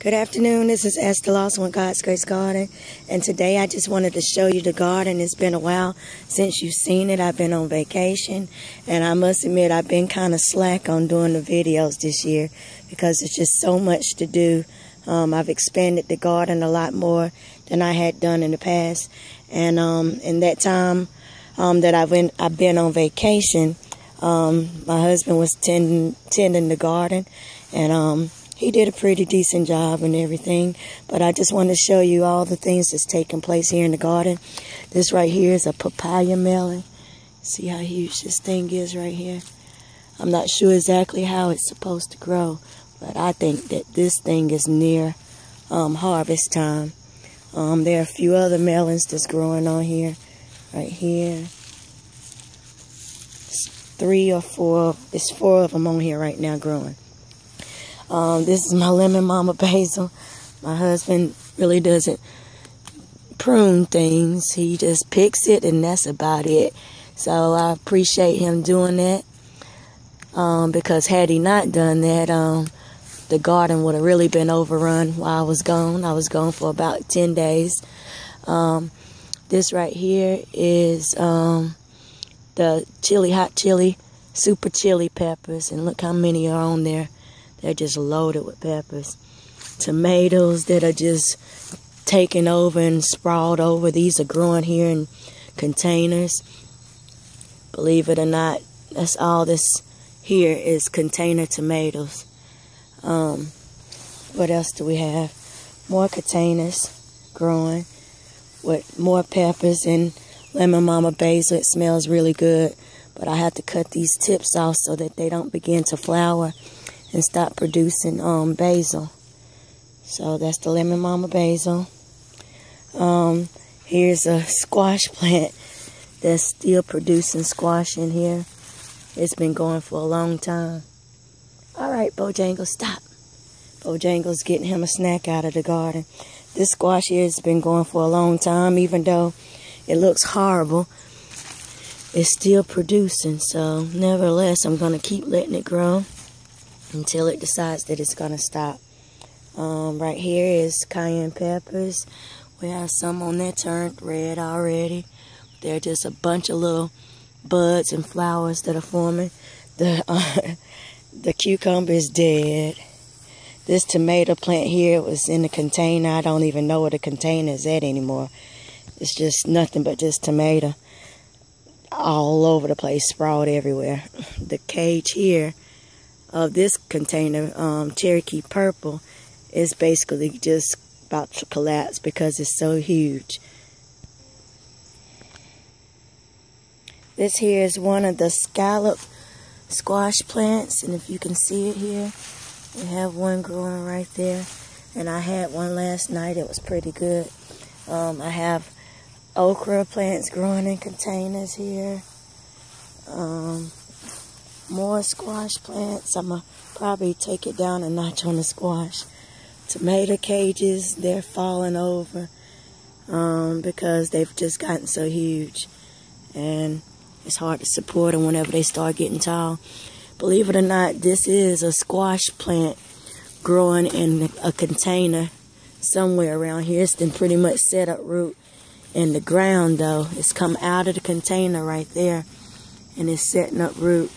Good afternoon, this is Esther Lawson with God's Grace Garden, and today I just wanted to show you the garden. It's been a while since you've seen it. I've been on vacation, and I must admit I've been kind of slack on doing the videos this year because it's just so much to do. I've expanded the garden a lot more than I had done in the past, and in that time that I've been on vacation, my husband was tending the garden, and he did a pretty decent job and everything, but I just want to show you all the things that's taking place here in the garden. This right here is a papaya melon. See how huge this thing is right here? I'm not sure exactly how it's supposed to grow, but I think that this thing is near harvest time. There are a few other melons that's growing on here. Right here. It's four of them on here right now growing. This is my lemon mama basil. My husband really doesn't prune things. He just picks it and that's about it. So I appreciate him doing that. Because had he not done that, the garden would have really been overrun while I was gone. I was gone for about 10 days. This right here is the hot chili, super chili peppers. And look how many are on there. They're just loaded with peppers. Tomatoes that are just taken over and sprawled over. These are growing here in containers. Believe it or not, that's all this here is container tomatoes. What else do we have? More containers growing with more peppers and lemon mama basil. It smells really good, but I have to cut these tips off so that they don't begin to flower and stop producing basil. So that's the lemon mama basil. Here's a squash plant that's still producing squash in here. It's been going for a long time. Alright, Bojangles, stop. Bojangles getting him a snack out of the garden. This squash here has been going for a long time. Even though it looks horrible, it's still producing. So nevertheless, I'm going to keep letting it grow until it decides that it's going to stop. Right here is cayenne peppers. We have some on there turned red already. They're just a bunch of little buds and flowers that are forming. The cucumber is dead. This tomato plant here was in the container. I don't even know where the container is at anymore. It's just nothing but just tomato all over the place, sprawled everywhere. The cage here of this container, Cherokee Purple, is basically just about to collapse because it's so huge. This here is one of the scallop squash plants, and if you can see it here, we have one growing right there, and I had one last night. It was pretty good. I have okra plants growing in containers here. More squash plants. I'm going to probably take it down a notch on the squash. Tomato cages, they're falling over because they've just gotten so huge. And it's hard to support them whenever they start getting tall. Believe it or not, this is a squash plant growing in a container somewhere around here. It's been pretty much set up root in the ground, though. It's come out of the container right there, and it's setting up root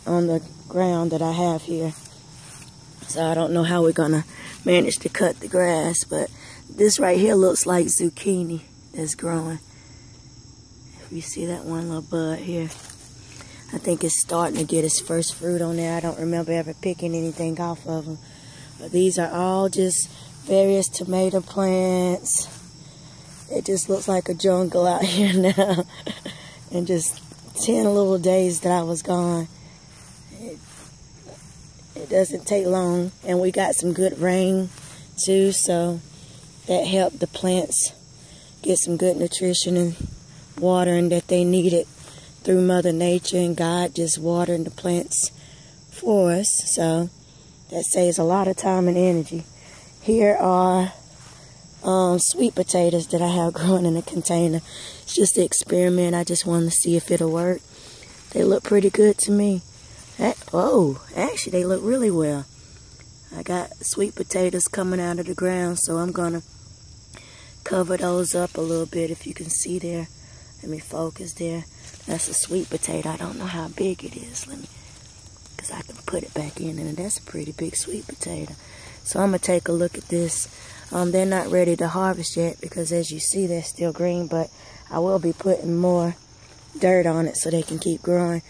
on the ground that I have here. So I don't know how we're gonna manage to cut the grass, but this right here looks like zucchini that's growing. If you see that one little bud here, I think it's starting to get its first fruit on there. I don't remember ever picking anything off of them, but these are all just various tomato plants. It just looks like a jungle out here now. And just 10 little days that I was gone. It doesn't take long, and we got some good rain too, so that helped the plants get some good nutrition and watering that they needed through Mother Nature, and God just watering the plants for us. So that saves a lot of time and energy. Here are sweet potatoes that I have growing in a container. It's just an experiment. I just wanted to see if it'll work. They look pretty good to me. Oh, actually they look really well. I got sweet potatoes coming out of the ground, so I'm gonna cover those up a little bit. If you can see there, let me focus there. That's a sweet potato. I don't know how big it is. Because I can put it back in, and that's a pretty big sweet potato. So I'm gonna take a look at this. They're not ready to harvest yet because, as you see, they're still green, but I will be putting more dirt on it so they can keep growing.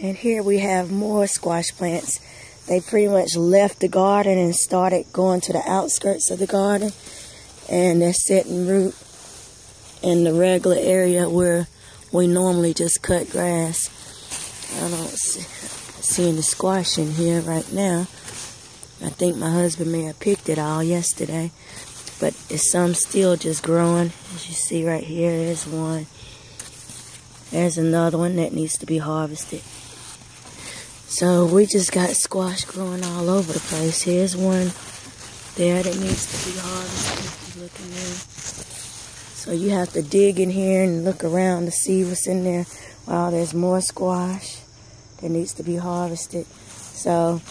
And here we have more squash plants. They pretty much left the garden and started going to the outskirts of the garden, and they're setting root in the regular area where we normally just cut grass. I don't see any squash in here right now. I think my husband may have picked it all yesterday, but there's some still just growing. As you see right here, there's one. There's another one that needs to be harvested. So we just got squash growing all over the place. Here's one there that needs to be harvested. You're looking there. So you have to dig in here and look around to see what's in there. Wow, there's more squash that needs to be harvested. So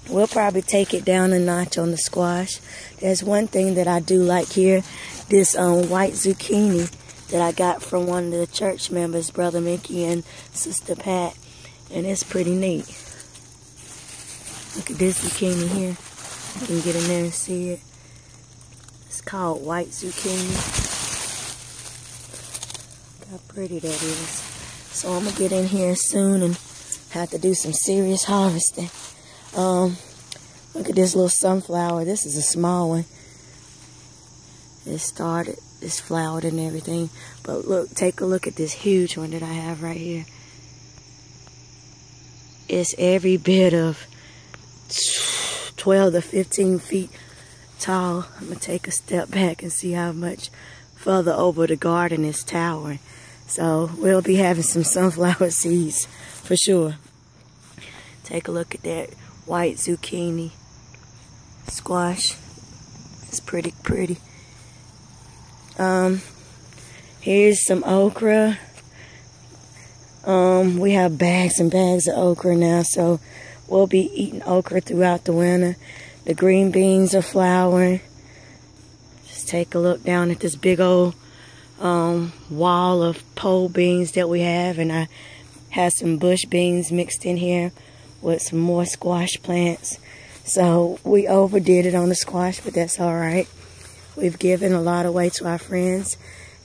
we'll probably take it down a notch on the squash. There's one thing that I do like here. This white zucchini that I got from one of the church members, Brother Mickey and Sister Pat. And it's pretty neat. Look at this zucchini here. You can get in there and see it. It's called white zucchini. Look how pretty that is. So I'm going to get in here soon and have to do some serious harvesting. Look at this little sunflower. This is a small one. It started, it's flowered and everything. But look, take a look at this huge one that I have right here. It's every bit of 12 to 15 feet tall. I'm going to take a step back and see how much further over the garden is towering. So we'll be having some sunflower seeds for sure. Take a look at that white zucchini squash. It's pretty. Here's some okra. We have bags and bags of okra now, so we'll be eating okra throughout the winter. The green beans are flowering. Just take a look down at this big old wall of pole beans that we have, and I have some bush beans mixed in here with some more squash plants. So we overdid it on the squash, but that's all right. We've given a lot away to our friends,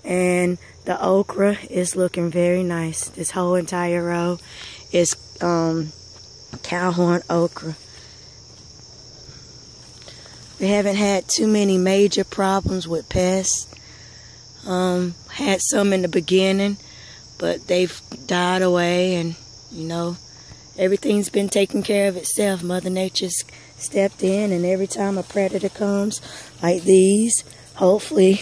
and the okra is looking very nice. This whole entire row is cowhorn okra. We haven't had too many major problems with pests. Had some in the beginning, but they've died away, and you know, everything's been taken care of itself. Mother Nature's stepped in, and every time a predator comes, like these, hopefully,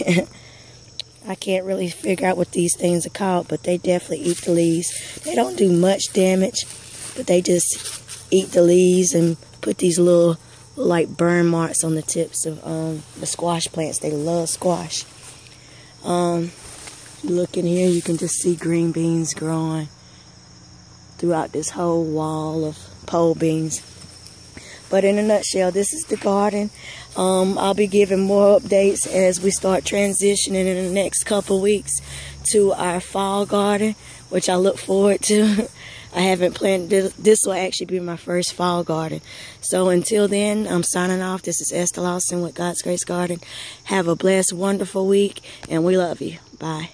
I can't really figure out what these things are called, but they definitely eat the leaves. They don't do much damage, but they just eat the leaves and put these little like burn marks on the tips of the squash plants. They love squash. Look in here, you can just see green beans growing throughout this whole wall of pole beans. But in a nutshell, this is the garden. I'll be giving more updates as we start transitioning in the next couple weeks to our fall garden, which I look forward to. I haven't planned, this will actually be my first fall garden. So until then, I'm signing off. This is Esther Lawson with God's Grace Garden. Have a blessed, wonderful week, and we love you. Bye.